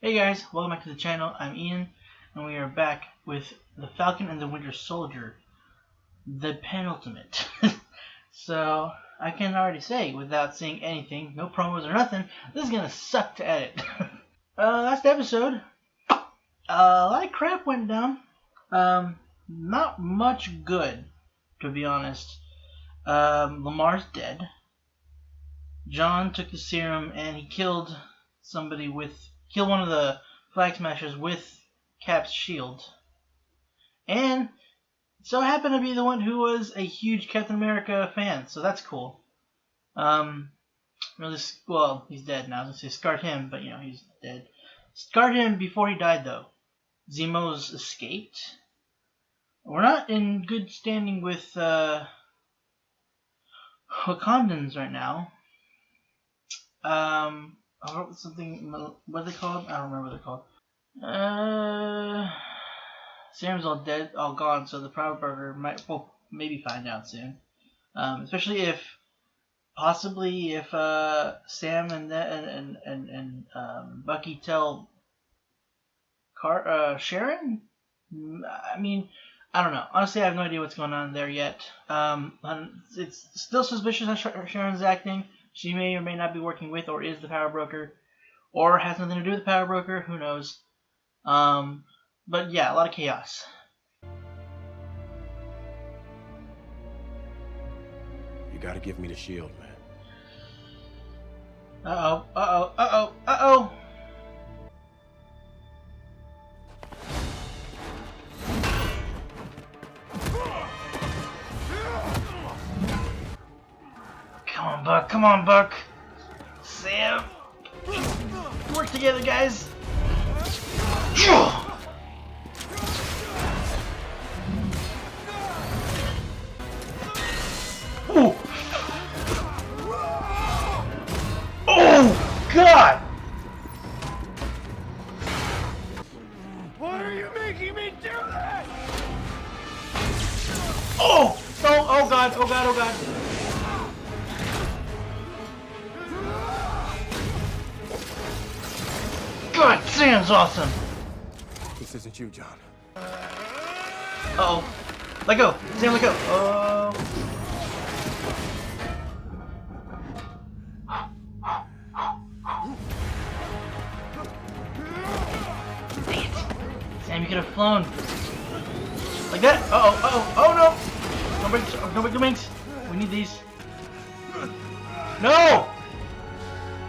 Hey guys, welcome back to the channel. I'm Ian, and we are back with the Falcon and the Winter Soldier, the penultimate. So, I can already say, without seeing anything, no promos or nothing, this is gonna suck to edit. Last episode, a lot of crap went down. Not much good, to be honest. Lamar's dead. John took the serum and he killed one of the Flag Smashers with Cap's shield. And so happened to be the one who was a huge Captain America fan, so that's cool. Well, he's dead now. I was gonna say scarred him, but he's dead. Scarred him before he died, though. Zemo's escaped. We're not in good standing with Wakandans right now. I wrote something. What are they called? I don't remember what they're called. Sam's all dead, all gone. So the Proud Burger we'll maybe find out soon. Especially if Sam and Bucky tell Sharon. I mean, I don't know. Honestly, I have no idea what's going on there yet. It's still suspicious how Sharon's acting. She may or may not be working with or is the power broker, or has nothing to do with the power broker. Who knows? But yeah, a lot of chaos. You gotta give me the shield, man. Uh-oh. Come on, Buck. Sam. Work together, guys. Ooh. Oh, God. Why are you making me do that? Oh, God. God, Sam's awesome. This isn't you, John. Uh-oh. Let go. Sam, let go. Dang it. Sam, you could have flown. Like that. Oh no. Don't break the wings. We need these. No!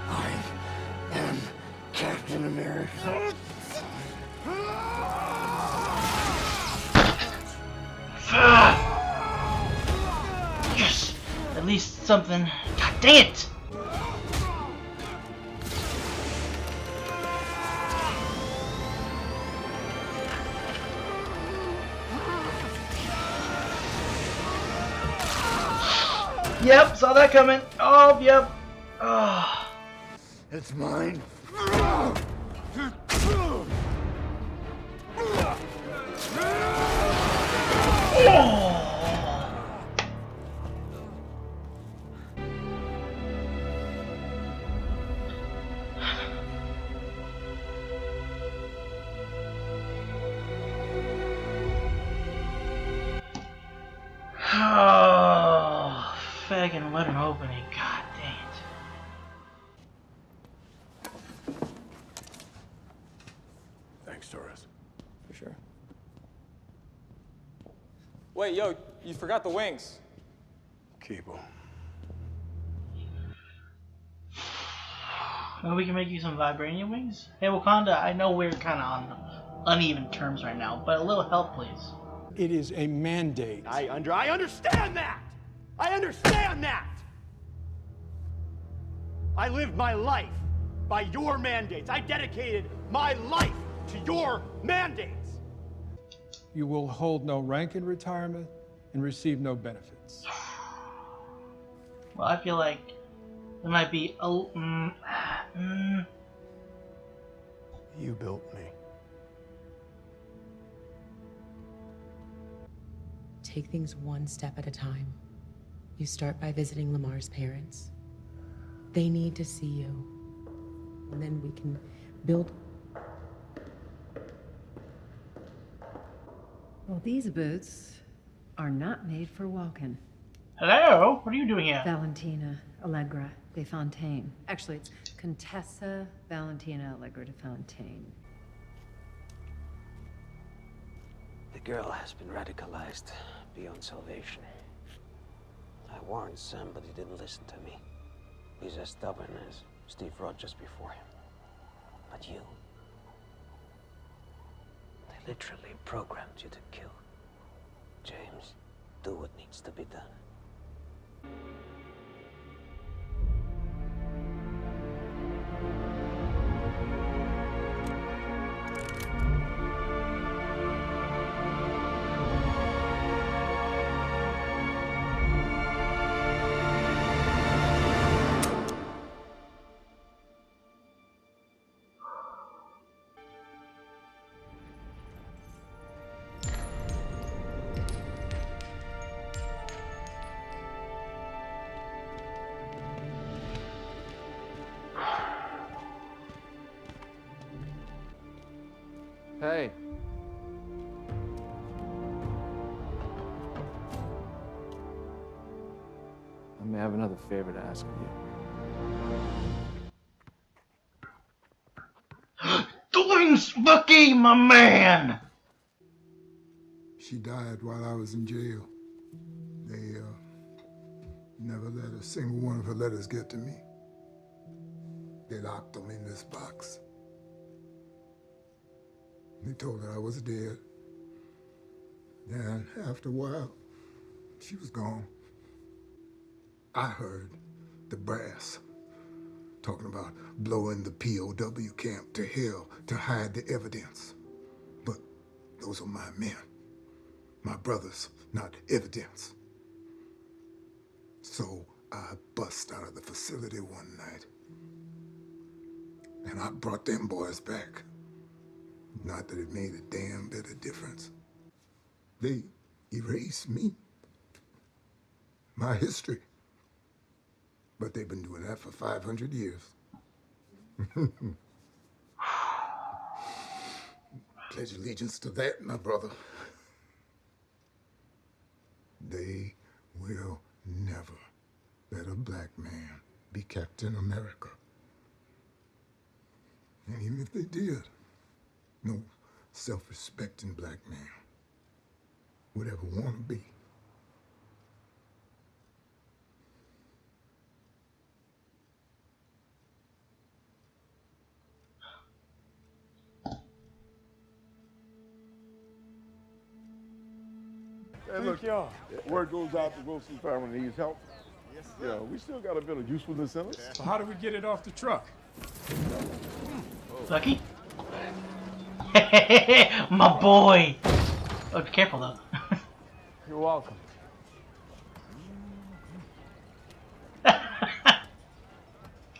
I am Captain America. Yes! At least something. God dang it! Yep, saw that coming. Oh, yep. Oh. It's mine. Oh, fucking what an opening. God dang it. Thanks, Torres. For sure. Wait, yo, you forgot the wings. Keep them. Well, we can make you some vibranium wings. Hey, Wakanda, I know we're kind of on uneven terms right now, but a little help, please. It is a mandate. I understand that! I understand that! I lived my life by your mandates. I dedicated my life to your mandates. You will hold no rank in retirement and receive no benefits. Well, I feel like there might be You built me. Take things one step at a time. You start by visiting Lamar's parents. They need to see you. And then we can build Well, these boots are not made for walking. Hello? What are you doing here? Valentina Allegra de Fontaine. Actually, it's Contessa Valentina Allegra de Fontaine. The girl has been radicalized beyond salvation. I warned Sam, but he didn't listen to me. He's as stubborn as Steve Rogers before him. But you... they literally programmed you to kill. James, do what needs to be done. Hey. I may have another favor to ask of you. Doings, Bucky, my man! She died while I was in jail. They, never let a single one of her letters get to me. They locked them in this box. They told her I was dead. Then, after a while, she was gone. I heard the brass talking about blowing the POW camp to hell to hide the evidence. But those are my men, my brothers, not evidence. So I bust out of the facility one night, and I brought them boys back. Not that it made a damn bit of difference. They erased me, my history. But they've been doing that for 500 years. Pledge allegiance to that, my brother. They will never let a black man be Captain America. And even if they did, no self-respecting black man would ever want to be. Hey, look, word goes out to Wilson's family needs help. Yes, sir. Yeah, we still got a bit of usefulness in us. So how do we get it off the truck? Lucky? My boy! Oh, be careful though. You're welcome.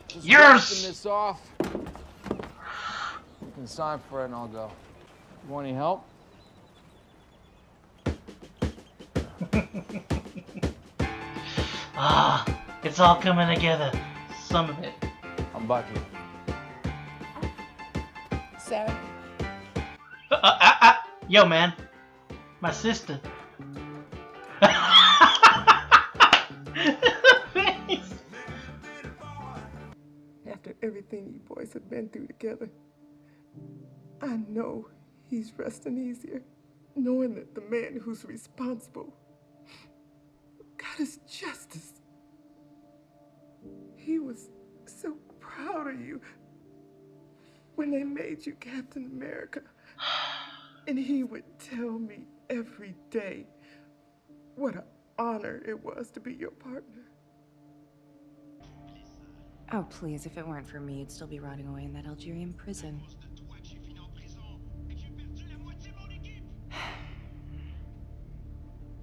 Just Yes! dropping this off. You can sign for it and I'll go. You want any help? Ah, it's all coming together. Some of it. I'm Bucky. Sarah? Yo, man. My sister. After everything you boys have been through together, I know he's resting easier, knowing that the man who's responsible got his justice. He was so proud of you when they made you Captain America. And he would tell me every day what an honor it was to be your partner. Oh, please, if it weren't for me, you'd still be rotting away in that Algerian prison.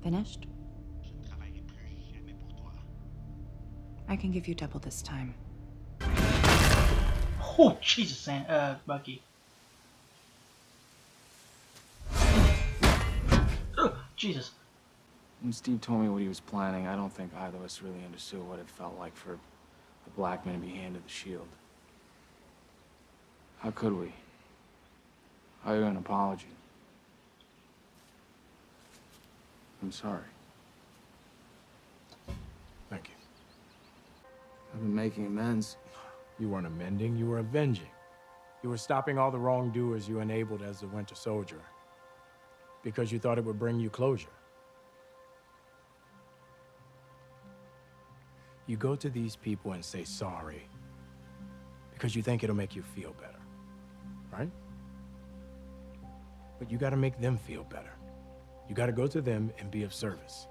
Finished? I can give you double this time. Oh, Jesus, Bucky. Jesus. When Steve told me what he was planning, I don't think either of us really understood what it felt like for a black man to be handed the shield. How could we? How are you an apology? I'm sorry. Thank you. I've been making amends. You weren't amending, you were avenging. You were stopping all the wrongdoers you enabled as the Winter Soldier. Because you thought it would bring you closure. You go to these people and say sorry. Because you think it'll make you feel better. Right? But you gotta make them feel better. You gotta go to them and be of service.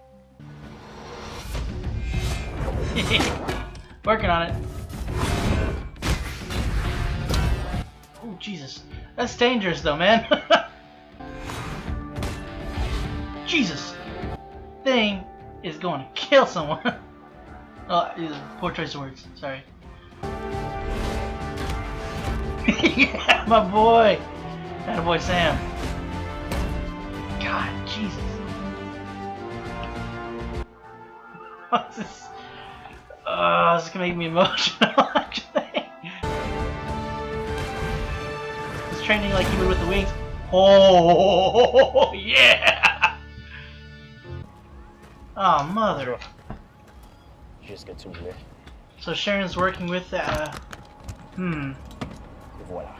Working on it. Oh, Jesus. That's dangerous, though, man. Jesus. Thing is going to kill someone. Oh, poor choice of words. Sorry. Yeah, my boy. That boy Sam. God, Jesus. What's this? This is gonna make me emotional, actually. He's training like he would with the wings. Oh, yeah! Oh, mother. Jusqu'à tu voulais. So Sharon's working with, Voilà.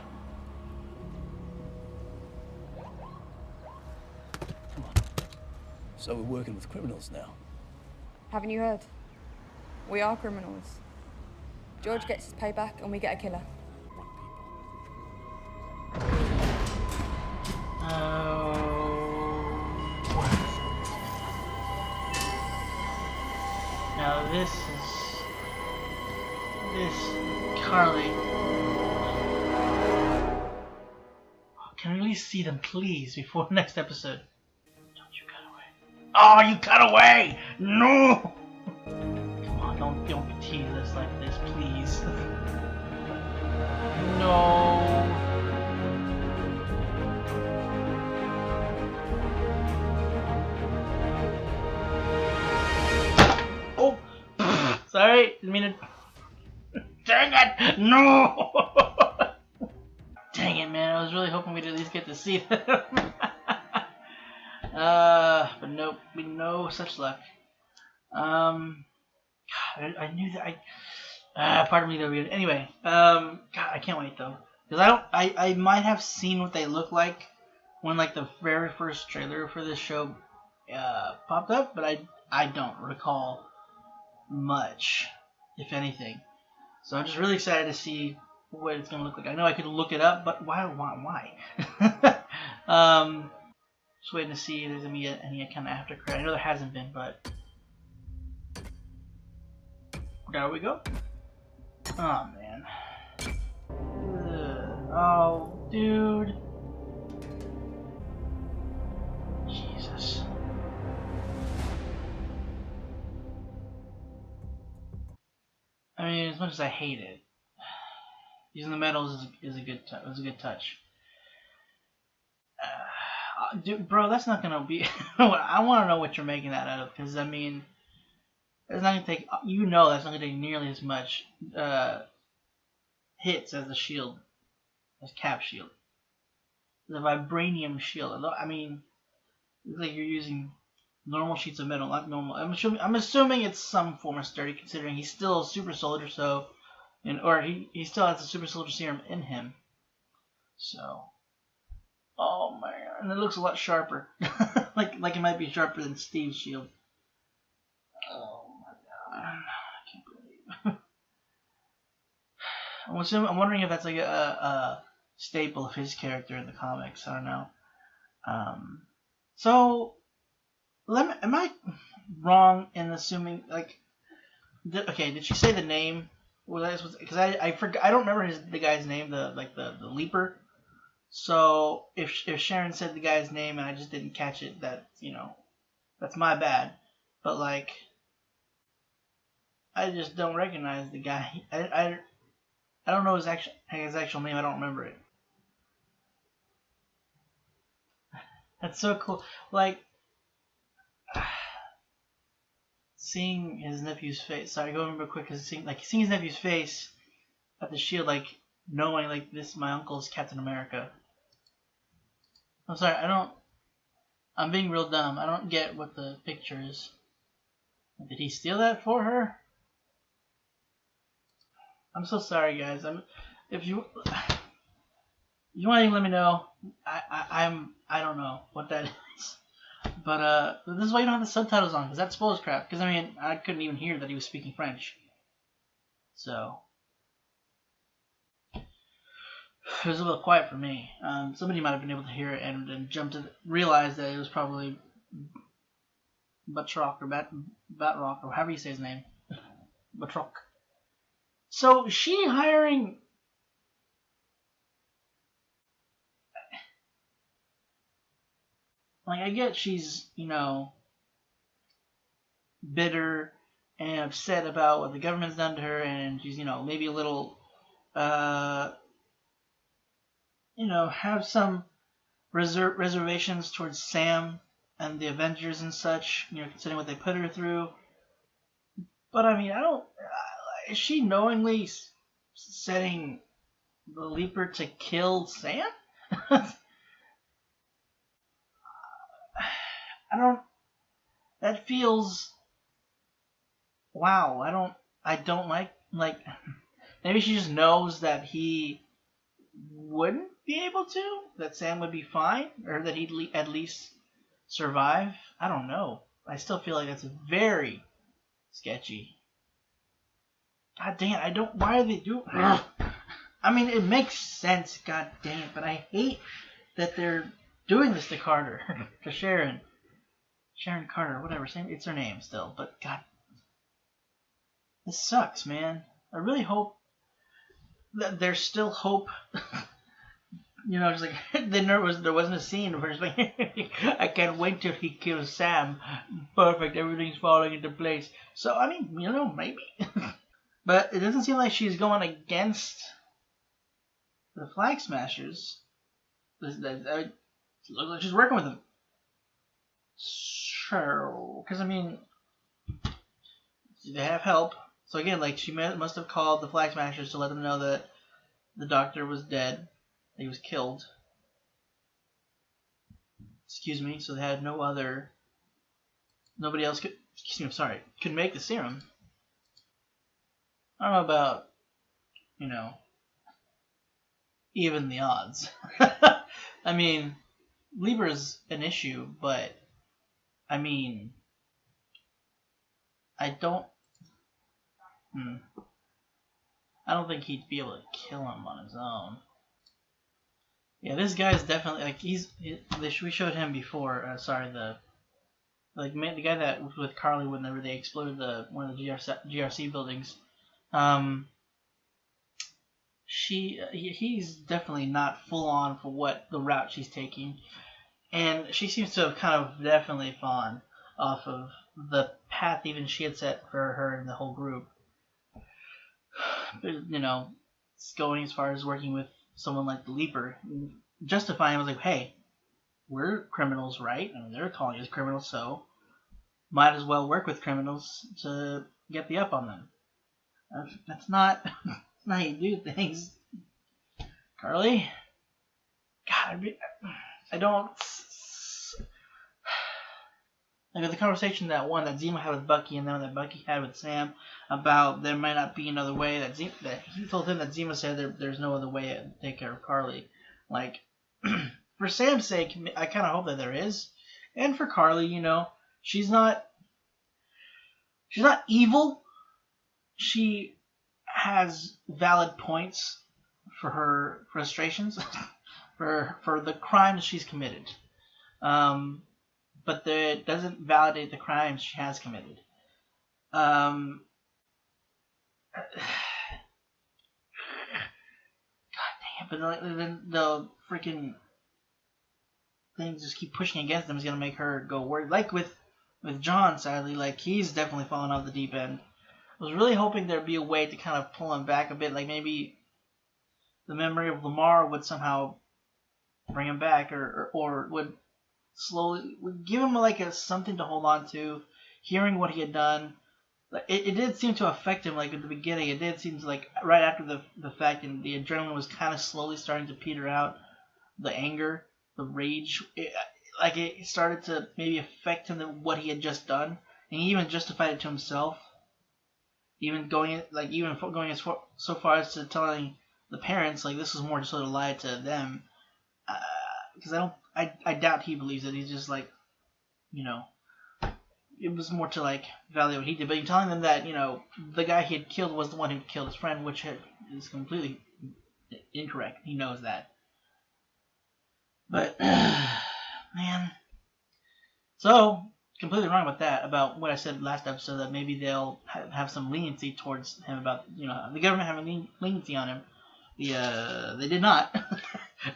So we're working with criminals now. Haven't you heard? We are criminals. George gets his payback and we get a killer. Now this Carly. Can we at least see them, please, before next episode? Don't you cut away. Oh, you cut away! No! Come on, don't tease us like this, please. No. Oh! Sorry, didn't mean to. Dang it! No! Dang it, man. I was really hoping we'd at least get to see them. But nope, with no such luck. God, I knew that pardon me, though. Anyway, God, I can't wait though, because I might have seen what they look like when like the very first trailer for this show popped up, but I don't recall much, if anything. So I'm just really excited to see what it's gonna look like. I know I could look it up, but why? Just waiting to see if there's gonna be any kind of after credit. I know there hasn't been, but there we go. Oh man. Ugh. Oh, dude. Jesus. I mean, as much as I hate it, using the metals is a good touch. Dude, bro, that's not gonna be. I want to know what you're making that out of, because I mean, it's not gonna take. You know, that's not gonna take nearly as much hits as the shield, as Cap's shield. The vibranium shield. I mean, it's like you're using normal sheets of metal, not normal. I'm assuming it's some form of sturdy, considering he's still a super soldier. So, or he still has the super soldier serum in him. So. Oh man, and it looks a lot sharper. like it might be sharper than Steve's shield. Oh my god, I can't believe it. I'm wondering if that's like a staple of his character in the comics. I don't know. So, am I wrong in assuming like? Okay, did she say the name? Because I forgot. I don't remember the guy's name. The leaper. So if Sharon said the guy's name and I just didn't catch it, that's my bad. But like, I just don't recognize the guy. I don't know his actual name. I don't remember it. That's so cool. Like seeing his nephew's face. Sorry, go real quick. Cause seeing his nephew's face at the shield, like knowing like this, my uncle's Captain America. I'm sorry, I I'm being real dumb. I don't get what the picture is. Did he steal that for her? I'm so sorry, guys. If you want to let me know, I don't know what that is. But this is why you don't have the subtitles on, because that spoils crap. Because I mean, I couldn't even hear that he was speaking French. So it was a little quiet for me. Somebody might have been able to hear it and then realized that it was probably Batroc or Batroc or however you say his name, Batroc. So is she hiring? Like, I get she's, bitter and upset about what the government's done to her, and she's, maybe a little, have some reservations towards Sam and the Avengers and such, considering what they put her through. But, I mean, is she knowingly setting the Leaper to kill Sam? That feels, wow, I don't like, maybe she just knows that he wouldn't be able to, that Sam would be fine, or that he'd at least survive. I don't know. I still feel like that's very sketchy. God dang it, why are they doing, I mean, it makes sense, god dang it, but I hate that they're doing this to Carter, to Sharon. Sharon Carter, whatever, it's her name still, but god, this sucks, man. I really hope that there's still hope. Just like, there wasn't a scene where it's like, I can't wait till he kills Sam. Perfect, everything's falling into place. So, I mean, maybe. But it doesn't seem like she's going against the Flag Smashers. It looks like she's working with them. Sure, because I mean, they have help. So again, like, she must have called the Flag Smashers to let them know that the Doctor was dead, that he was killed. Excuse me. So they had nobody else could. Excuse me. I'm sorry. Could make the serum. I don't know about, even the odds. I mean, Libra's an issue, but I mean, I don't think he'd be able to kill him on his own. Yeah, this guy's definitely, like, we showed him before, the guy that was with Carly whenever they exploded one of the GRC buildings. He's definitely not full on for what the route she's taking, and she seems to have kind of definitely fallen off of the path even she had set for her and the whole group. It's going as far as working with someone like the Leaper, justifying, was like, hey, we're criminals, right? I mean, they're calling us criminals, so might as well work with criminals to get the up on them. That's not how you do things, Carly. God, I don't. Like the conversation that Zemo had with Bucky, and then that Bucky had with Sam about there might not be another way. That he told him that Zemo said there's no other way to take care of Carly. Like, for Sam's sake, I kind of hope that there is, and for Carly, she's not evil. She has valid points for her frustrations, for the crimes she's committed. But that doesn't validate the crimes she has committed. God damn, but then the freaking things just keep pushing against them is gonna make her go worse. Like with John, sadly, like, he's definitely fallen off the deep end. I was really hoping there'd be a way to kind of pull him back a bit, like maybe the memory of Lamar would somehow bring him back, or would give him like something to hold on to. Hearing what he had done, it did seem to affect him. Like at the beginning, it did seem like right after the fact, and the adrenaline was kind of slowly starting to peter out. The anger, the rage, like it started to maybe affect him what he had just done, and he even justified it to himself. Even going so far as to telling the parents like this was more just sort of lie to them, because I doubt he believes it. He's just like, you know, it was more to like validate what he did. But you're telling them that, you know, the guy he had killed was the one who killed his friend, which is completely incorrect. He knows that. But man, so completely wrong about that. About what I said last episode, that maybe they'll have some leniency towards him about, you know, the government having leniency on him. They did not.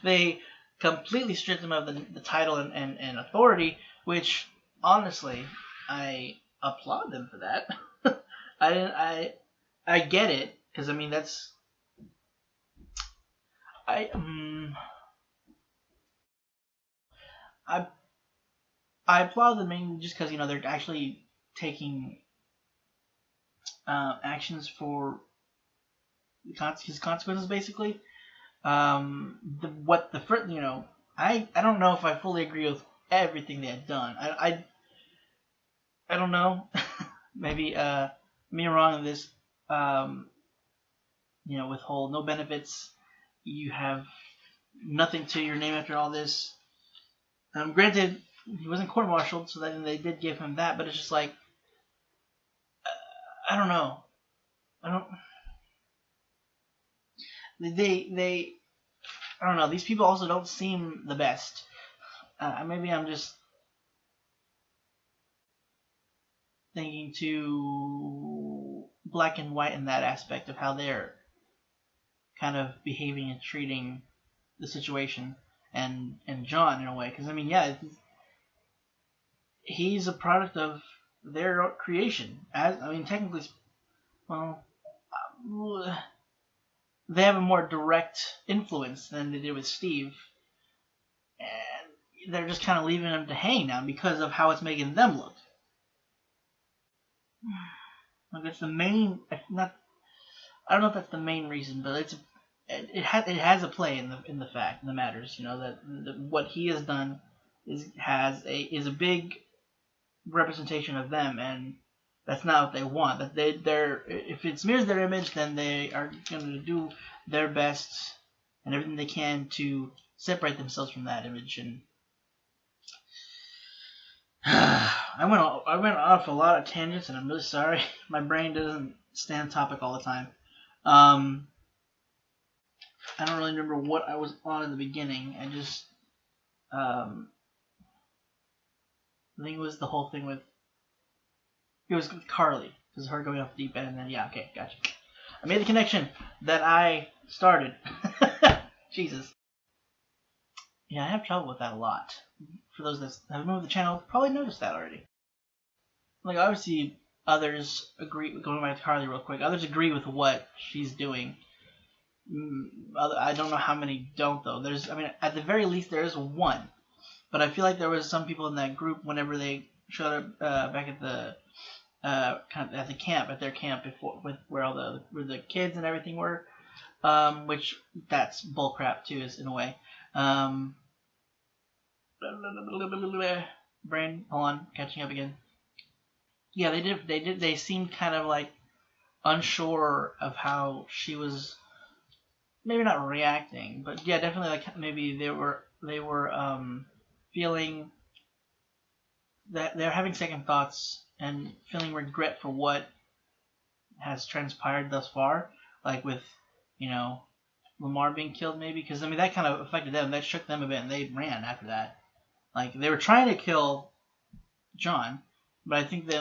They completely stripped him of the title and authority, which honestly I applaud them for that. I get it, because I mean that's I applaud them mainly just because, you know, they're actually taking actions for his consequences, basically. You know, I don't know if I fully agree with everything they had done. I don't know. Maybe me wrong in this. You know, with whole no benefits, you have nothing to your name after all this. Granted, he wasn't court-martialed, so then they did give him that, but it's just like, I don't know. I don't know. These people also don't seem the best. Maybe I'm just thinking too black and white in that aspect of how they're kind of behaving and treating the situation, and John in a way. Because I mean, yeah, he's a product of their creation. Technically, well, they have a more direct influence than they did with Steve, and they're just kind of leaving him to hang now because of how it's making them look. Like it's the main, not, I don't know if that's the main reason, but it has a play in the matters. You know that what he has done is a big representation of them, and that's not what they want. That they're if it smears their image, then they are going to do their best and everything they can to separate themselves from that image. And I went off a lot of tangents, and I'm really sorry. My brain doesn't stay on topic all the time. I don't really remember what I was on in the beginning. I just I think it was the whole thing with Carly, because her going off the deep end, and then yeah, okay, gotcha. I made the connection that I started. Jesus. Yeah, I have trouble with that a lot. For those that have moved the channel, probably noticed that already. Like, obviously, others agree, going back to Carly real quick, others agree with what she's doing. I don't know how many don't, though. At the very least, there is one. But I feel like there was some people in that group, whenever they showed up back at the at the camp, at their camp before, where the kids and everything were, which that's bullcrap too, is in a way. Brain, hold on, catching up again. Yeah, they seemed kind of like unsure of how she was, maybe not reacting, but yeah, definitely like maybe they were feeling that they're having second thoughts and feeling regret for what has transpired thus far, like with, you know, Lamar being killed, maybe, because I mean that kind of affected them. That shook them a bit, and they ran after that. Like they were trying to kill John, but I think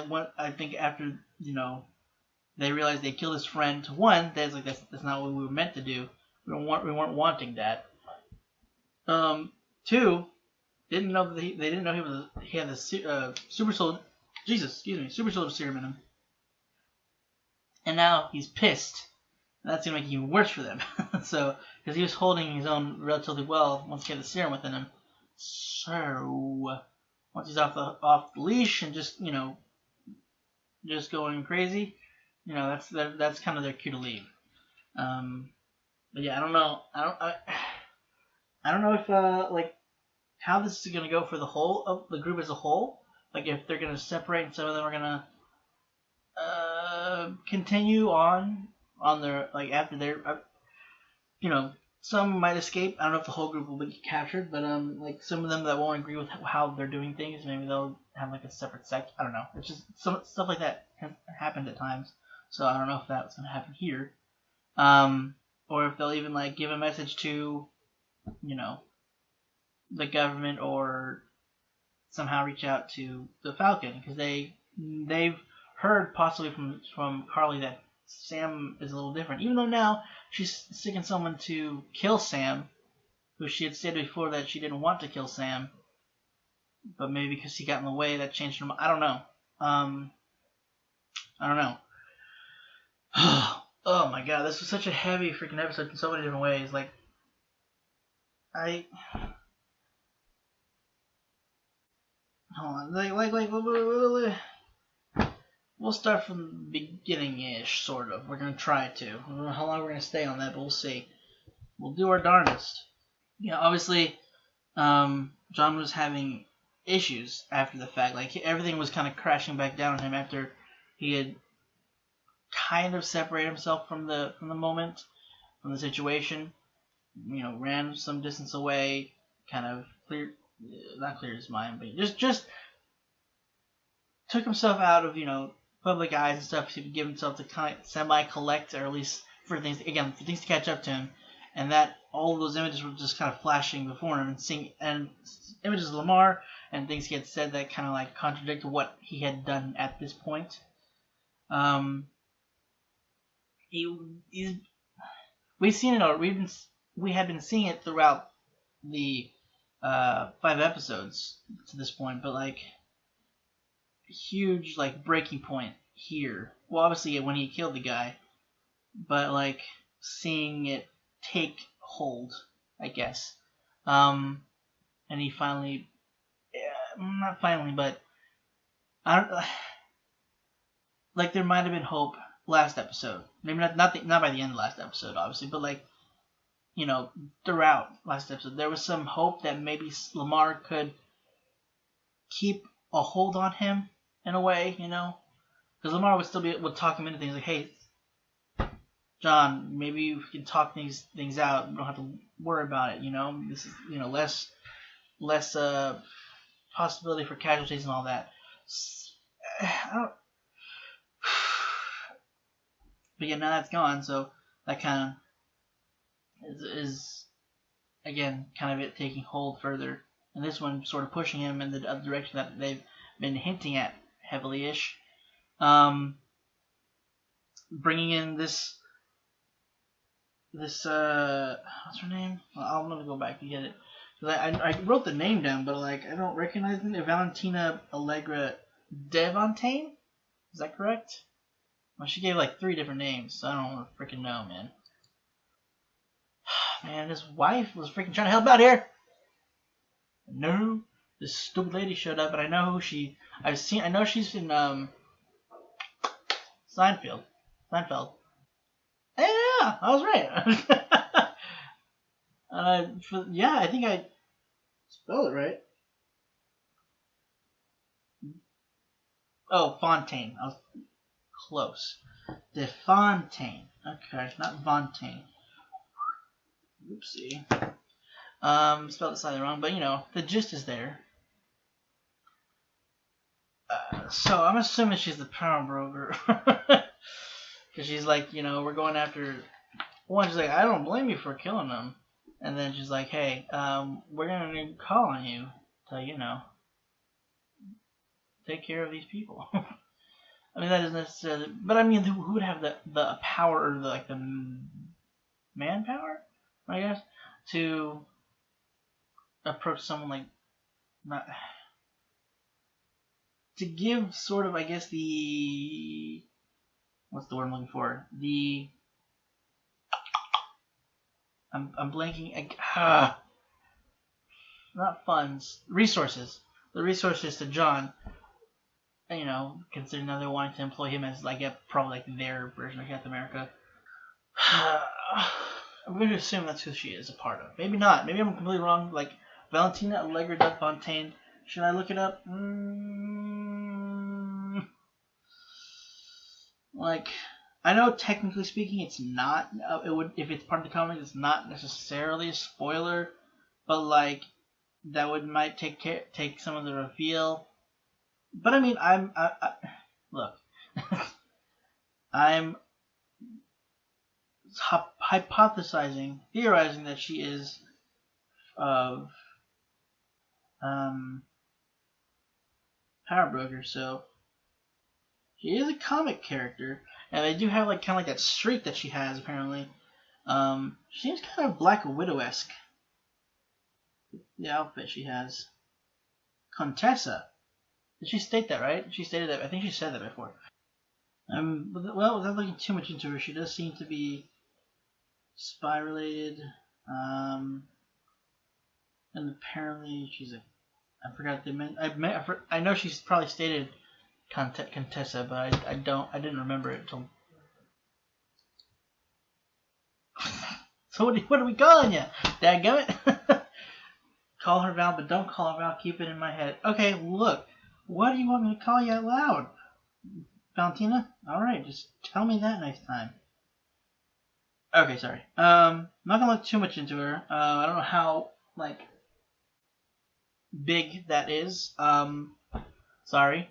after, you know, they realized they killed his friend. One, that's not what we were meant to do. We weren't wanting that. Two, they didn't know he had the super soldier. Super soldier serum in him, and now he's pissed. And that's gonna make it even worse for them. So, because he was holding his own relatively well once he had the serum within him. So, once he's off the leash and just, you know, just going crazy, you know, that's kind of their cue to leave. But yeah, I don't know. I don't know if how this is going to go for the whole of the group as a whole. Like if they're going to separate and some of them are going to continue on their, like after their, some might escape. I don't know if the whole group will be captured, but like some of them that won't agree with how they're doing things, maybe they'll have like a separate sect. I don't know. It's just some stuff like that has happened at times, so I don't know if that's going to happen here, or if they'll even like give a message to, the government, or somehow reach out to the Falcon, because they've heard possibly from Carly that Sam is a little different, even though now she's seeking someone to kill Sam, who she had said before that she didn't want to kill Sam, but maybe because he got in the way that changed her mind. I don't know. I don't know. Oh my god, this was such a heavy freaking episode in so many different ways. Like, hold on, we'll start from the beginning-ish, sort of. We're gonna try to. I don't know how long we're gonna stay on that, but we'll see. We'll do our darndest. Obviously, John was having issues after the fact. Like, everything was kind of crashing back down on him after he had kind of separated himself from the moment, from the situation. Ran some distance away, kind of not cleared his mind, but just took himself out of, public eyes and stuff to give himself to kind of semi-collect, or at least for things to catch up to him, and that all of those images were just kind of flashing before him, and images of Lamar and things he had said that kind of like contradict what he had done at this point. We've seen it. We had been seeing it throughout the 5 episodes to this point, but like huge like breaking point here. Well, obviously when he killed the guy, but like seeing it take hold, I guess. And he finally, not finally, but I don't. Like there might have been hope last episode. Maybe not by the end of last episode, obviously, but like, throughout last episode, there was some hope that maybe Lamar could keep a hold on him in a way, because Lamar would talk him into things like, hey, John, maybe we can talk these things out. We don't have to worry about it. This is less possibility for casualties and all that. But yeah, now that's gone, so that kind of is again kind of it taking hold further, and this one sort of pushing him in the other direction that they've been hinting at heavily-ish. Bringing in this what's her name? Well, I'm gonna go back and get it, because I wrote the name down, but like I don't recognize it. Valentina Allegra Devontaine, is that correct? Well, she gave like 3 different names, so I don't freaking know, man. Man, his wife was freaking trying to help out here. No, this stupid lady showed up, and I know who she. I know she's in Seinfeld. Yeah, I was right. I think I spelled it right. Oh, Fontaine. I was close. DeFontaine. Okay, not Fontaine. Oopsie. Spelled it slightly wrong, but the gist is there. So I'm assuming she's the power broker. Because she's like, we're going after one. She's like, I don't blame you for killing them. And then she's like, hey, we're going to call on you to, take care of these people. I mean, that isn't necessarily, but I mean, who would have the power, or the manpower, I guess, to approach someone like, not, to give sort of, I guess, what's the word I'm looking for? I'm blanking. Not funds, resources. The resources to John. Considering now they're wanting to employ him as probably their version of Captain America. I'm going to assume that's who she is a part of. Maybe not. Maybe I'm completely wrong. Valentina Allegra de Fontaine. Should I look it up? Like, I know technically speaking, it's not. It would, if it's part of the comic, it's not necessarily a spoiler, but like that would might take some of the reveal. But I mean, look, I'm hypothesizing, theorizing that she is of Power Broker, so she is a comic character, and they do have like kind of like that streak that she has apparently. She seems kind of Black Widow-esque. The outfit she has. Contessa. Did she state that, right? She stated that. I think she said that before. Well, without looking too much into her, she does seem to be spy related. And apparently she's a. I forgot the men. I know she's probably stated Contessa, but I didn't remember it until. So what are we calling you? Dadgummit? Call her Val, but don't call her Val. Keep it in my head. Okay, look. What do you want me to call you out loud? Valentina? Alright, just tell me that next time. Okay, sorry. Not gonna look too much into her. I don't know how, like, big that is. Sorry.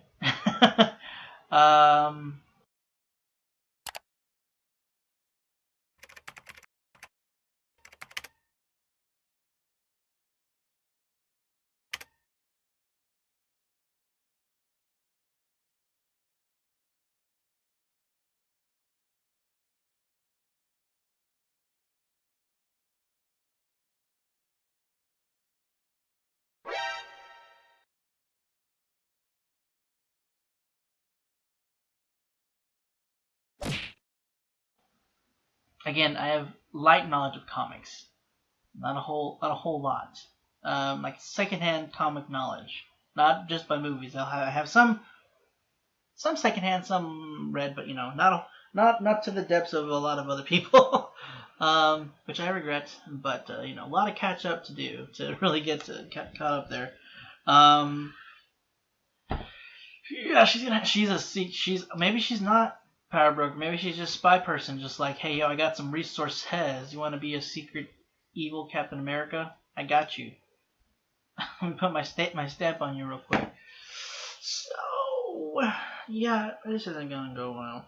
Again, I have light knowledge of comics, not a whole lot. Like secondhand comic knowledge, not just by movies. I have some secondhand, some read, but not to the depths of a lot of other people, which I regret. But a lot of catch up to do to really get caught up there. Yeah, maybe she's not Power Broker. Maybe she's just spy person. Just like, hey, yo, I got some resource heads. You want to be a secret evil Captain America? I got you. Let me put my stamp on you real quick. So, yeah, this isn't gonna go well.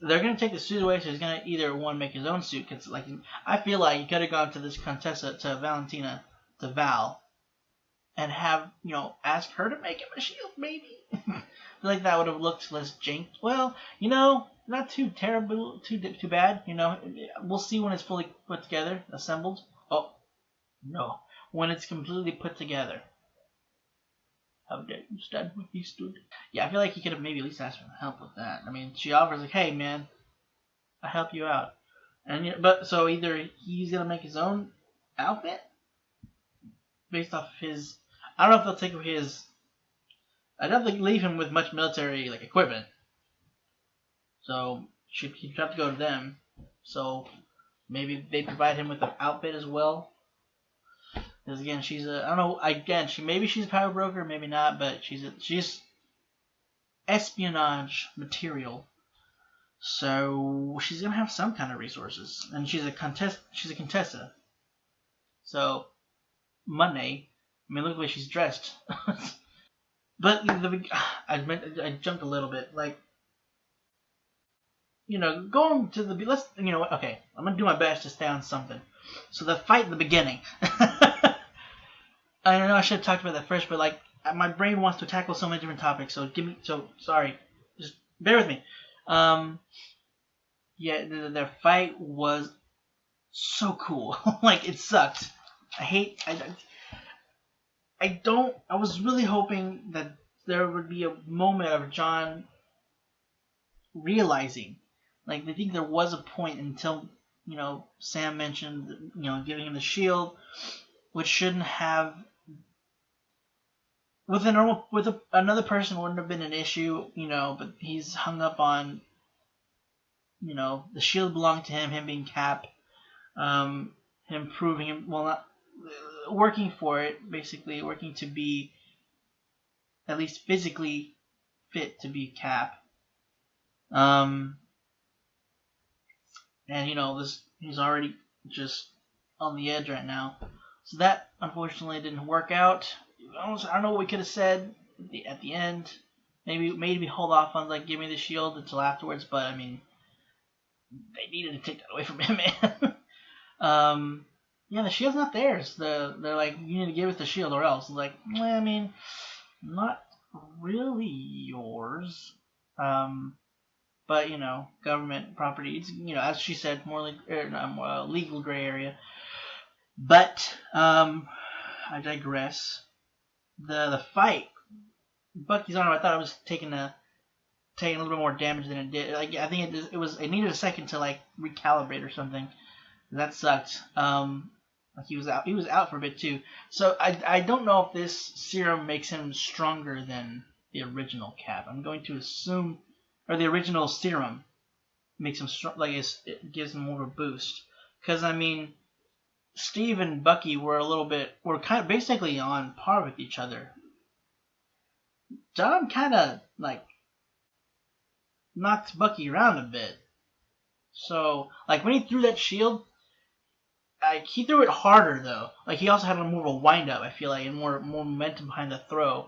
They're gonna take the suit away, so he's gonna either make his own suit. Cause like, I feel like he could have gone to this Contessa, to Valentina, to Val, and have ask her to make him a shield, maybe. Like that would have looked less janked. Well, not too terrible, too bad. We'll see when it's fully put together, assembled. Oh, no, when it's completely put together. How dare you stand where he stood? Yeah, I feel like he could have maybe at least asked for help with that. I mean, she offers like, hey man, I'll help you out. And but so either he's gonna make his own outfit based off his. I don't know if they'll take his. I don't think leave him with much military equipment. So he'd have to go to them. So maybe they provide him with an outfit as well. Because again, she's a. I don't know. Again, maybe she's a Power Broker, maybe not. But she's espionage material. So she's gonna have some kind of resources, and she's a Contessa. So money. I mean, look the way she's dressed. But I jumped a little bit. Going to the okay. I'm gonna do my best to stay on something. So the fight in the beginning. I know I should have talked about that first, but my brain wants to tackle so many different topics. So sorry. Just bear with me. Yeah, their fight was so cool. It sucked. I was really hoping that there would be a moment of John realizing. I think there was a point until, Sam mentioned, giving him the shield, which shouldn't have. With another person wouldn't have been an issue, but he's hung up on, the shield belonging to him being Cap, him proving him, well, not. working for it, basically working to be at least physically fit to be Cap. And he's already just on the edge right now. So that unfortunately didn't work out. I don't know what we could have said at the end. Maybe hold off on like give me the shield until afterwards, but I mean they needed to take that away from him, man. Yeah, the shield's not theirs. They're like, you need to give us the shield or else. It's like, I mean, not really yours. But government property. It's as she said, more legal gray area. But I digress. The fight, Bucky's arm. I thought it was taking a little bit more damage than it did. Like I think it needed a second to like recalibrate or something. That sucked. Like he was out for a bit too. So I don't know if this serum makes him stronger than the original Cap. I'm going to assume, or the original serum makes him strong. Like it gives him more of a boost. Because I mean, Steve and Bucky were kind of basically on par with each other. John kind of like knocked Bucky around a bit. So like when he threw that shield, he threw it harder though. Like he also had more of a wind up, I feel like, and more momentum behind the throw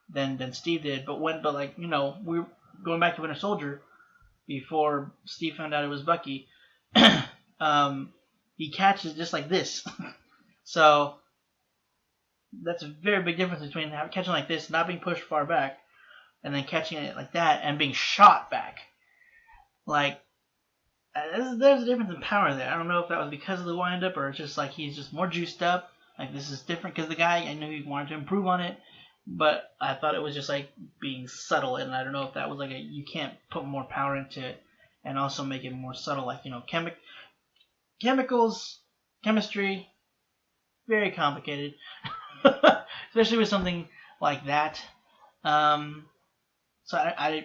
than Steve did. But we were going back to Winter Soldier before Steve found out it was Bucky. He catches just like this. So that's a very big difference between catching like this, not being pushed far back, and then catching it like that and being shot back. Like, there's a difference in power there. I don't know if that was because of the wind-up or it's just like he's just more juiced up. Like, this is different because the guy, I knew he wanted to improve on it, but I thought it was just like being subtle, and I don't know if that was like you can't put more power into it and also make it more subtle. Like, chemicals, chemistry, very complicated, especially with something like that. So I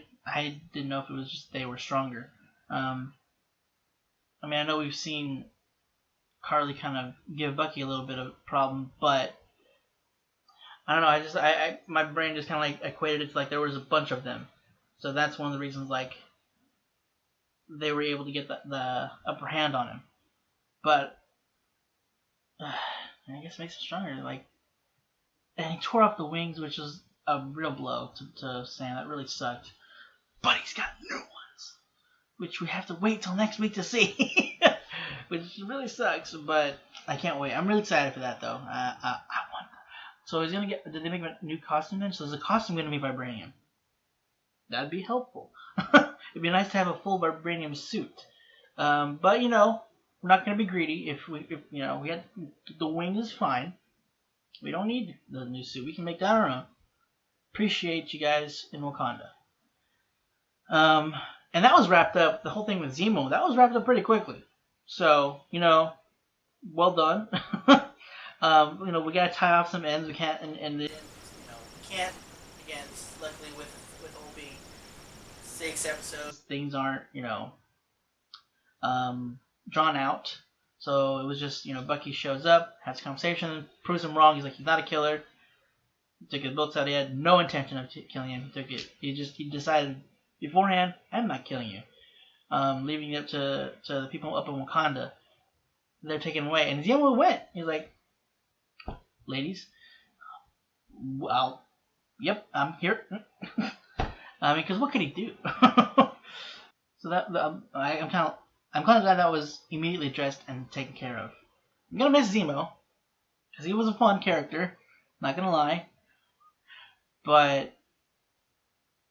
didn't know if it was just they were stronger. I mean, I know we've seen Carly kind of give Bucky a little bit of a problem, but I don't know. My brain just kind of like equated it to like there was a bunch of them, so that's one of the reasons like they were able to get the upper hand on him. But I guess it makes it stronger. Like, and he tore off the wings, which was a real blow to Sam. That really sucked. But he's got new ones, which we have to wait till next week to see, which really sucks. But I can't wait. I'm really excited for that, though. I want. So he's gonna get. Did they make a new costume then? So is the costume gonna be vibranium? That'd be helpful. It'd be nice to have a full vibranium suit. But we're not gonna be greedy. If we had the wing is fine. We don't need the new suit. We can make that our own. Appreciate you guys in Wakanda. And that was wrapped up. The whole thing with Zemo, that was wrapped up pretty quickly. So well done. We gotta tie off some ends. We can't, and we can't again. Luckily, with all being 6 episodes, things aren't drawn out. So it was just Bucky shows up, has a conversation, proves him wrong. He's like, he's not a killer. He took his bullets out. He had no intention of killing him. He took it. He decided beforehand, I'm not killing you. Leaving it up to the people up in Wakanda. They're taken away, and Zemo went. He's like, ladies, well, yep, I'm here. I mean, because what could he do? So I'm kind of glad that was immediately addressed and taken care of. I'm gonna miss Zemo because he was a fun character. Not gonna lie, but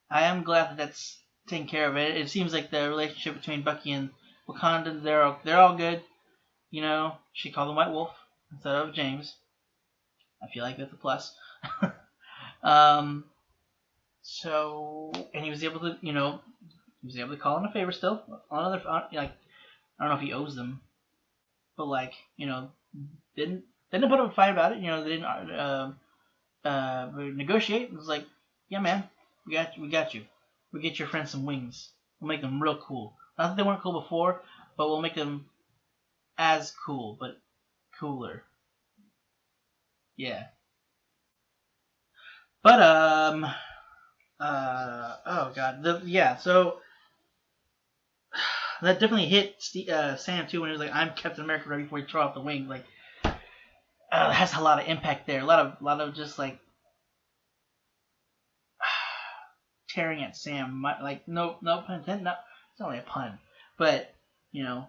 I am glad that that's taken care of. It seems like the relationship between Bucky and Wakanda, they're all good. She called him White Wolf instead of James. I feel like that's a plus. So, and he was able to call in a favor still. I don't know if he owes them, but didn't put up a fight about it. They didn't negotiate. It was like, yeah, man, we got you. We'll get your friends some wings. We'll make them real cool. Not that they weren't cool before, but we'll make them as cool, but cooler. Yeah. But oh god, so that definitely hit Sam too when he was like, "I'm Captain America" right before he threw out the wing. Like, it has a lot of impact there. A lot of just like tearing at Sam. Like, no pun intended. No, it's not really a pun, but you know,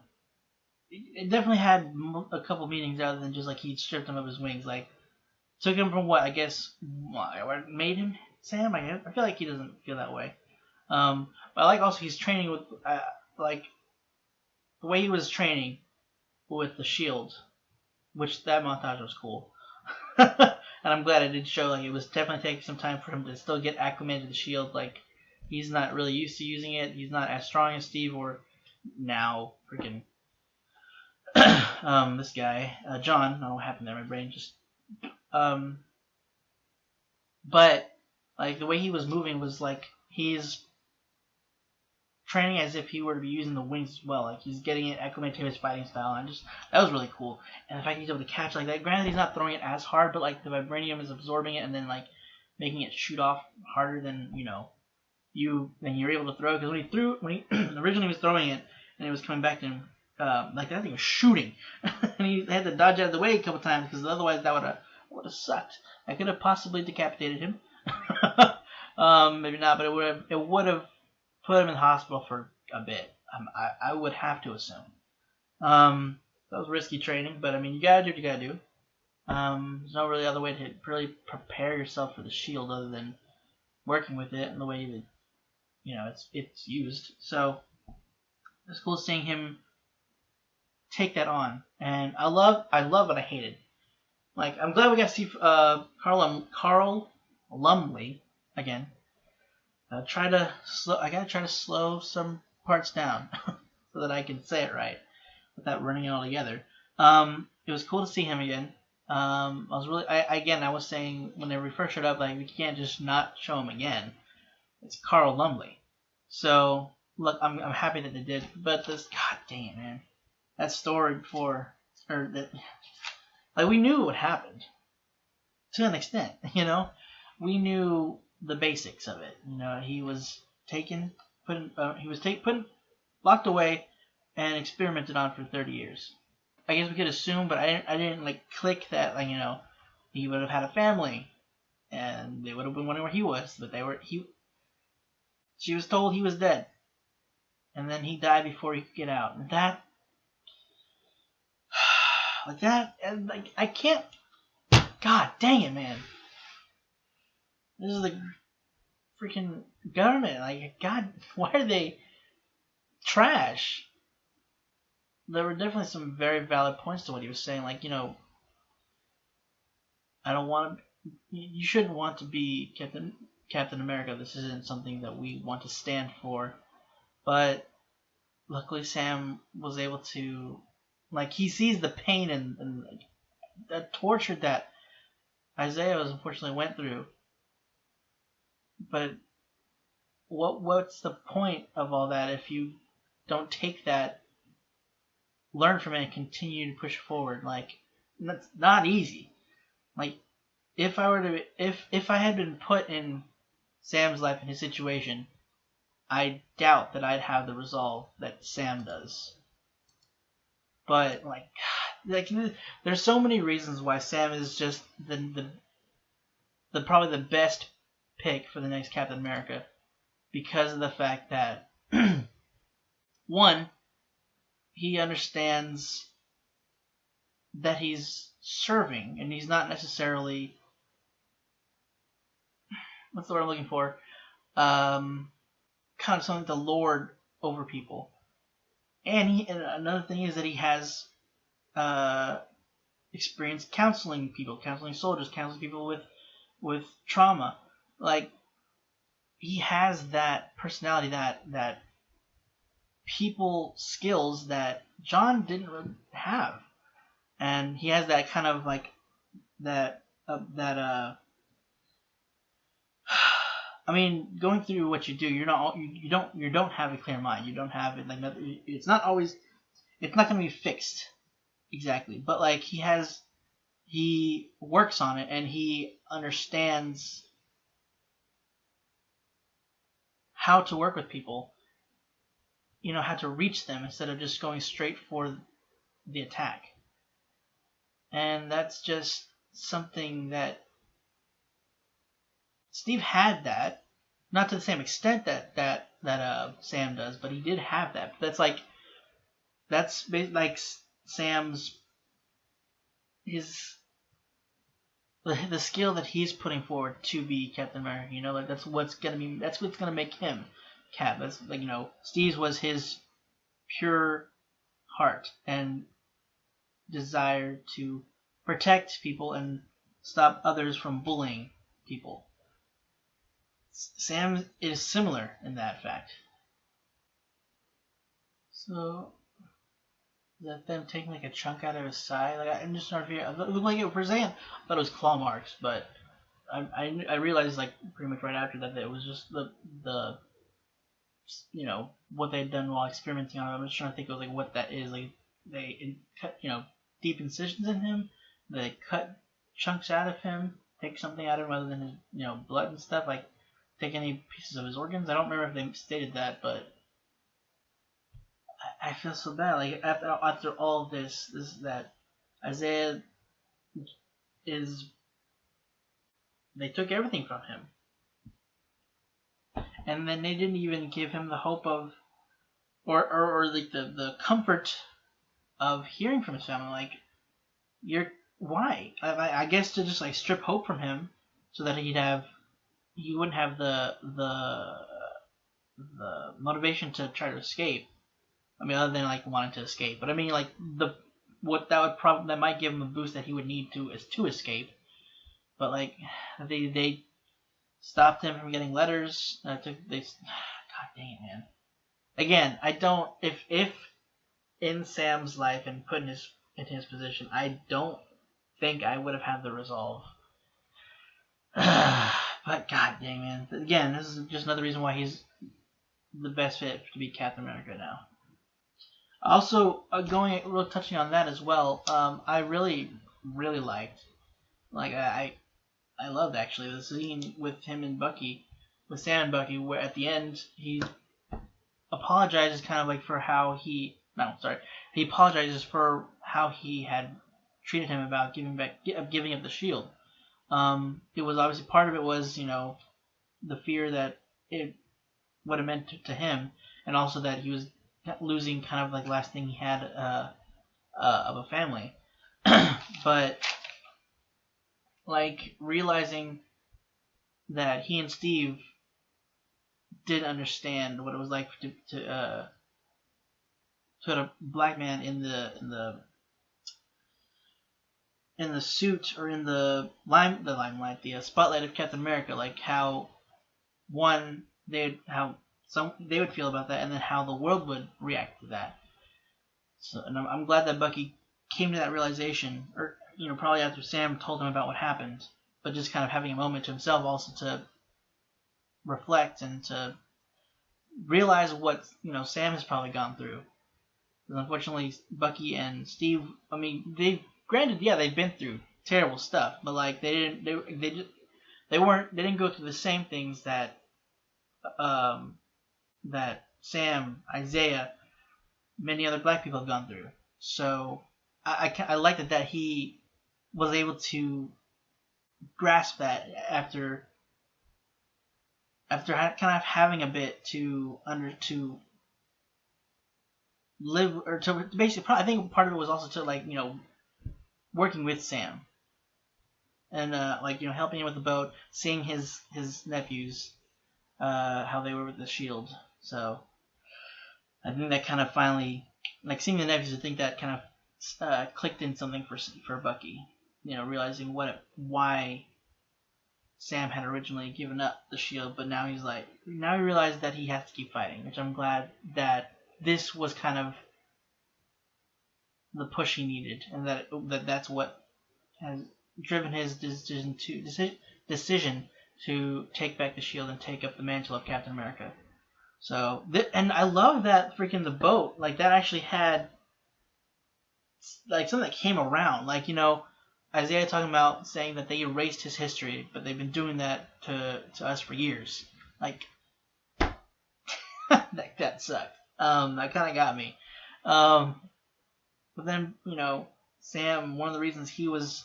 it definitely had a couple meanings other than just like he stripped him of his wings. Like, took him from what I guess what made him Sam. I feel like he doesn't feel that way. But I like also he's training with like the way he was training with the shield, which that montage was cool. And I'm glad it did show like it was definitely taking some time for him to still get acclimated to the shield. Like, he's not really used to using it. He's not as strong as Steve or now freaking this guy John. I don't know what happened there. My brain just but like the way he was moving was like he's training as if he were to be using the wings as well. Like, he's getting it acclimated to his fighting style, and that was really cool. And the fact he's able to catch like that. Granted, he's not throwing it as hard, but like the vibranium is absorbing it and then like making it shoot off harder than you're able to throw. Because when he originally was throwing it and it was coming back to him, like that thing was shooting, and he had to dodge out of the way a couple times because otherwise that would have sucked. I could have possibly decapitated him. Maybe not, but it would have put him in the hospital for a bit. I would have to assume. That was risky training, but I mean, you gotta do what you gotta do. There's no really other way to really prepare yourself for the shield other than working with it and the way that it's used. So it's cool seeing him take that on, and I love what I hated. Like, I'm glad we got to see Carl Lumley again. I gotta try to slow some parts down so that I can say it right without running it all together. It was cool to see him again. I was saying whenever we first showed up, like, we can't just not show him again. It's Carl Lumley. So look, I'm happy that they did. But this, god dang it, man, that story before, or that, like, we knew what happened to an extent. We knew the basics of it. He was taken, locked away, and experimented on for 30 years. I guess we could assume, but I didn't like click that, like, he would have had a family, and they would have been wondering where he was, but she was told he was dead, and then he died before he could get out. And and like, I can't, god dang it, man. This is the freaking government. Like, god, why are they trash? There were definitely some very valid points to what he was saying. Like, I don't want to. You shouldn't want to be Captain America. This isn't something that we want to stand for. But luckily, Sam was able to, like, he sees the pain and like, the torture that Isaiah unfortunately went through. But what's the point of all that if you don't take that, learn from it, and continue to push forward? Like, that's not easy. Like, if I had been put in Sam's life, in his situation, I doubt that I'd have the resolve that Sam does. But like there's so many reasons why Sam is just the probably the best pick for the next Captain America, because of the fact that one, he understands that he's serving and he's not necessarily, what's the word I'm looking for? Kind of something to lord over people. And another thing is that he has experience counseling people, counseling soldiers, counseling people with trauma. Like, he has that personality, that people skills that John didn't really have. And he has that kind of like I mean, going through what you do, you don't have a clear mind. You don't have it, like, it's not going to be fixed exactly. But like he has he works on it and he understands how to work with people, how to reach them instead of just going straight for the attack. And that's just something that Steve had that, not to the same extent that Sam does, but he did have that. That's like Sam's the skill that he's putting forward to be Captain America. That's what's gonna make him Cap. That's Steve's was his pure heart and desire to protect people and stop others from bullying people. Sam is similar in that fact. So, is that them taking a chunk out of his side? I'm just trying to figure out. It looked like it for a second. I thought it was claw marks, but I realized pretty much right after that it was just the what they'd done while experimenting on it. I'm just trying to think of what that is. They cut deep incisions in him. They cut chunks out of him, take something out of him other than his blood and stuff. Take any pieces of his organs. I don't remember if they stated that, but I feel so bad. After all of this that Isaiah they took everything from him. And then they didn't even give him the hope of, or the comfort of hearing from his family. Why? I guess to just strip hope from him, so that he wouldn't have the motivation to try to escape. I mean, other than wanting to escape, but I mean that might give him a boost that he would need to escape. But they stopped him from getting letters. God dang it, man. Again, I don't. If in Sam's life and put in his position, I don't think I would have had the resolve. But god dang, man. Again, this is just another reason why he's the best fit to be Captain America now. Also, touching on that as well. I really liked. I loved actually the scene with him and Bucky, with Sam and Bucky, where at the end he apologizes for how he apologizes for how he had treated him about giving up the shield. It was obviously part of it was the fear that it what it meant to him, and also that he was losing last thing he had of a family, but realizing that he and Steve did understand what it was like to put a black man in the suit or in the limelight, the spotlight of Captain America, how they would feel about that, and then how the world would react to that. So, and I'm glad that Bucky came to that realization, or probably after Sam told him about what happened, but just having a moment to himself also to reflect and to realize what Sam has probably gone through. Because unfortunately, Bucky and Steve, they've been through terrible stuff, but they didn't go through the same things that Sam, Isaiah, many other black people have gone through. So I like that he was able to grasp that after having a bit to live, or to basically, I think part of it was also to working with Sam and helping him with the boat, seeing his nephews, how they were with the shield. So I think that finally, seeing the nephews, I think that clicked in something for Bucky. Realizing why Sam had originally given up the shield, but now he realized that he has to keep fighting, which I'm glad that this was the push he needed, and that's what has driven his decision to take back the shield and take up the mantle of Captain America. So, and I love that freaking the boat, that actually had something that came around, Isaiah talking about saying that they erased his history, but they've been doing that to us for years. Like, that sucked. That kind of got me. But then, Sam, one of the reasons he was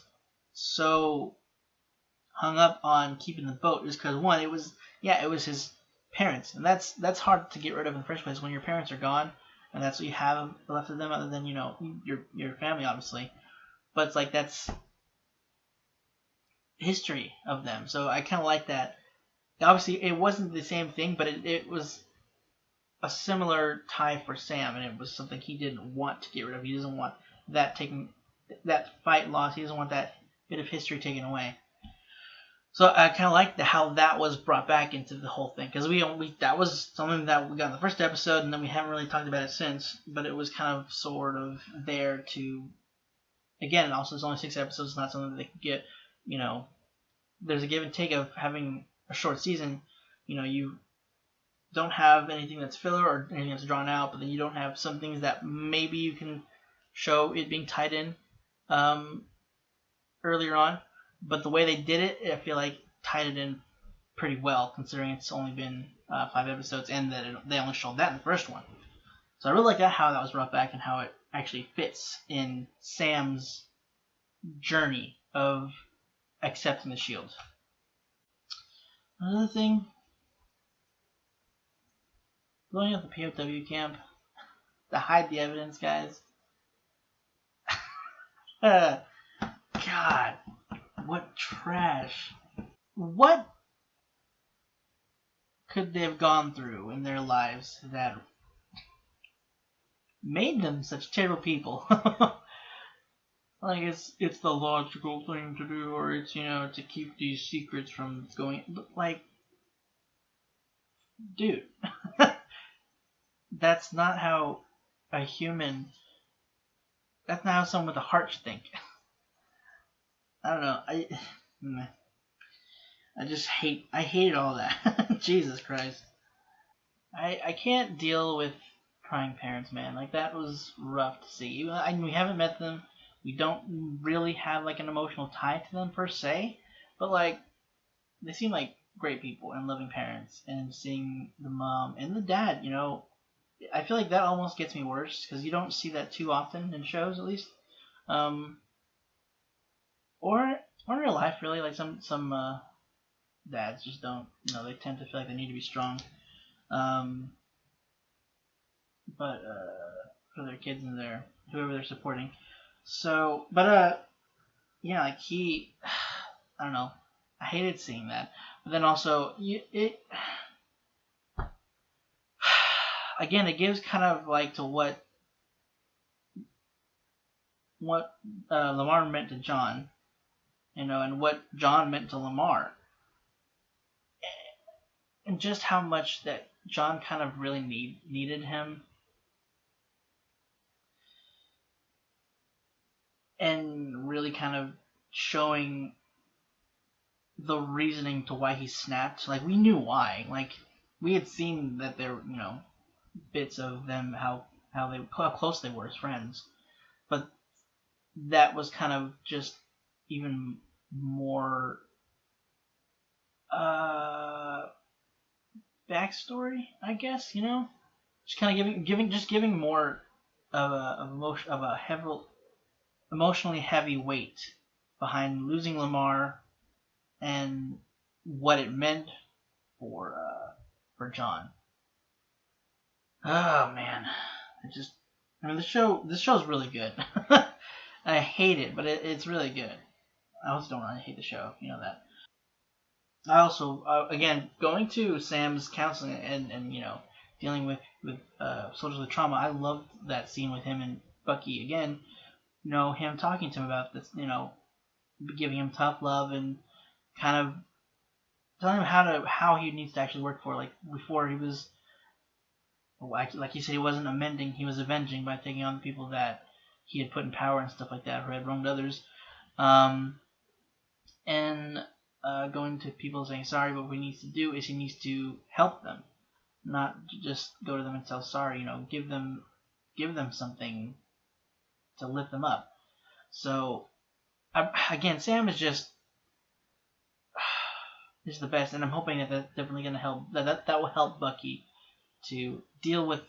so hung up on keeping the boat is because, one, it was his parents, and that's hard to get rid of in the first place when your parents are gone, and that's what you have left of them, other than your family, obviously. But it's like that's history of them, so I kind of like that. Obviously, it wasn't the same thing, but it was a similar tie for Sam, and it was something he didn't want to get rid of. He doesn't want that fight lost. He doesn't want that bit of history taken away. So I kind of like how that was brought back into the whole thing, because that was something that we got in the first episode, and then we haven't really talked about it since. But it was kind of sort of there to, again, also it's only 6 episodes. It's not something that they could get. There's a give and take of having a short season. You don't have anything that's filler or anything that's drawn out, but then you don't have some things that maybe you can show it being tied in earlier on. But the way they did it, I feel like tied it in pretty well, considering it's only been 5 episodes and that they only showed that in the first one. So I really like how that was brought back and how it actually fits in Sam's journey of accepting the shield. Another thing, blowing up the POW camp to hide the evidence, guys. God, what trash. What could they have gone through in their lives that made them such terrible people? Like, it's the logical thing to do, or it's, to keep these secrets from going, but like, dude, that's not how that's not how someone with a heart should think. I don't know, I hated all that. Jesus Christ. I can't deal with crying parents, man. Like, that was rough to see. We haven't met them. We don't really have, like, an emotional tie to them, per se. But, like, they seem like great people and loving parents. And seeing the mom and the dad, I feel like that almost gets me worse, because you don't see that too often in shows, at least. Or in real life, really. Like, some dads just don't, they tend to feel like they need to be strong. But for their kids and whoever they're supporting. So, but yeah, like I don't know. I hated seeing that. But then also, again, it gives kind of like to what Lamar meant to John, and what John meant to Lamar. And just how much that John kind of really needed him. And really kind of showing the reasoning to why he snapped. Like, we knew why. Like, we had seen that there were, bits of them, how close they were as friends. But that was kind of just even more backstory, I guess, just kind of giving more of a emotionally heavy weight behind losing Lamar and what it meant for John. Oh man, this show's really good. I hate it, but it's really good. I also don't really hate the show, that. I also, again, going to Sam's counseling and dealing with soldiers with trauma, I loved that scene with him and Bucky again. Him talking to him about this, giving him tough love and kind of telling him how he needs to actually work for. Like, before he was, like he said, he wasn't amending, he was avenging by taking on the people that he had put in power and stuff like that, who had wronged others. And going to people saying sorry, but what he needs to do is he needs to help them, not just go to them and tell sorry. Give them something to lift them up. So again, Sam is just is the best, and I'm hoping that that's definitely going to help. That will help Bucky to deal with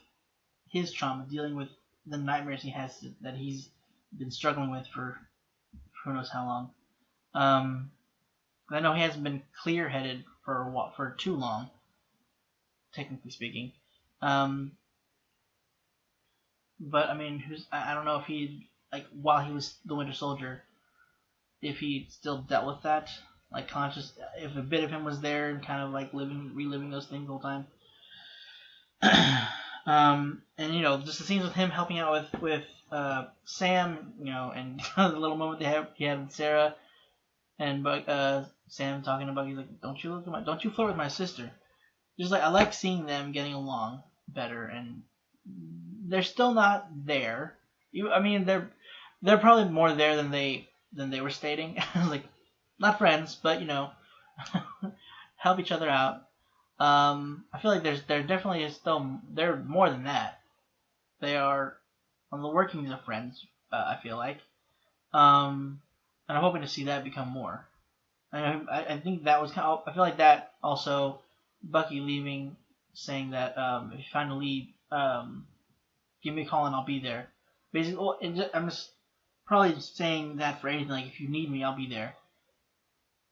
his trauma, dealing with the nightmares he has that he's been struggling with for who knows how long. I know he hasn't been clear-headed for too long, technically speaking. But I mean, I don't know if he, like, while he was the Winter Soldier, if he still dealt with that, like, if a bit of him was there and kind of like reliving those things the whole time. And you know, just the scenes with him helping out with Sam, you know, and the little moment he had with Sarah, and Sam talking to Bucky, like, don't you flirt with my sister. Just like, I like seeing them getting along better, and they're still not there. I mean, they're probably more there than they were stating. Like, not friends, but you know, help each other out. I feel like they're definitely they're more than that. They are on the workings of friends. I feel like, and I'm hoping to see that become more. I think that was I feel like that also, Bucky leaving, saying that if you find a lead, give me a call and I'll be there. Basically, I'm just probably saying that for anything, like, if you need me, I'll be there.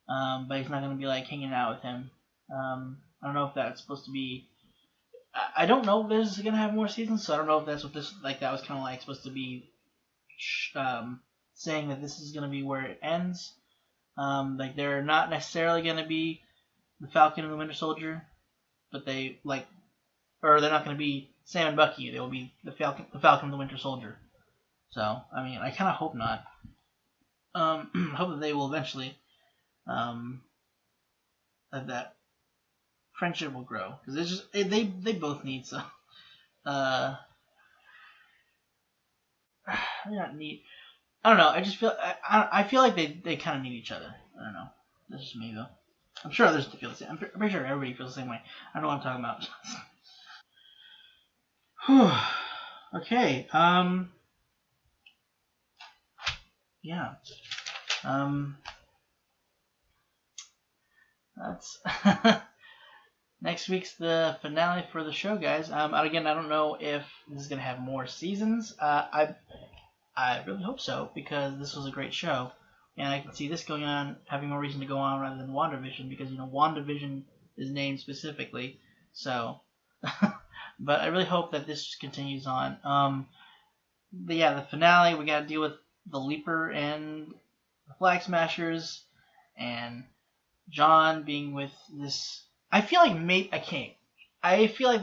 But he's not going to be like hanging out with him. I don't know if that's supposed to be. I don't know if this is going to have more seasons, so I don't know if that's what this, like, that was kind of like supposed to be, saying that this is going to be where it ends. Like, they're not necessarily going to be the Falcon and the Winter Soldier, but they're not going to be Sam and Bucky. They will be the Falcon and the Winter Soldier. So, I mean, I kind of hope not. Hope that they will eventually, that friendship will grow, because it's just they both need some. Not need. I don't know. I just feel I feel like they kind of need each other. I don't know. That's just me though. I'm sure others feel the same. I'm pretty sure everybody feels the same way. I know what I'm talking about. Okay. Yeah. That's next week's the finale for the show, guys. Again, I don't know if this is gonna have more seasons. I really hope so, because this was a great show, and I can see this going on, having more reason to go on rather than WandaVision, because, you know, WandaVision is named specifically. So, but I really hope that this continues on. But yeah, the finale, we got to deal with the Leaper and the Flag Smashers, and John being with this. I feel like I feel like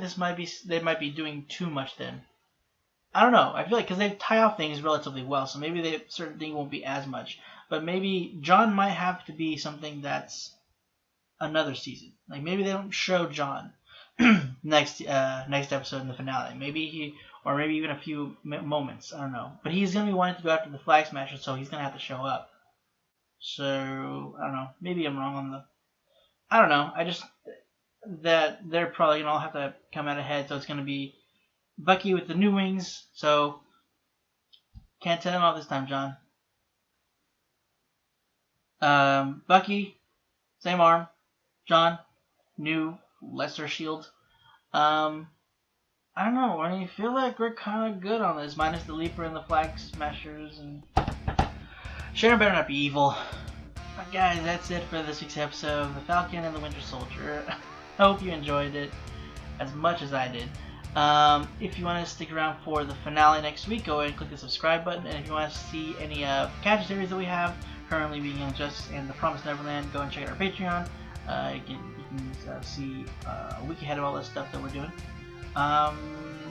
they might be doing too much then. I don't know. I feel like because they tie off things relatively well, so maybe certain things won't be as much. But maybe John might have to be something that's another season. Like, maybe they don't show John next episode in the finale. Maybe maybe even a few moments. I don't know. But he's gonna be wanting to go after the Flag Smasher, so he's gonna have to show up. So I don't know. Maybe I'm wrong on the. I don't know. I just that they're probably gonna all have to come out ahead. So it's gonna be Bucky with the new wings. So can't tell him all this time, John. Bucky, same arm. John, new lesser shield. I don't know. I mean, I feel like we're kind of good on this, minus the Leaper and the Flag Smashers, and Sharon better not be evil. But guys, that's it for this week's episode of The Falcon and the Winter Soldier. I hope you enjoyed it as much as I did. If you want to stick around for the finale next week, go ahead and click the subscribe button. And if you want to see any character series that we have, currently being Young Justice and The Promised Neverland, go and check out our Patreon. You can see a week ahead of all this stuff that we're doing. Yeah,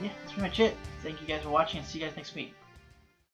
that's pretty much it. Thank you guys for watching, and see you guys next week.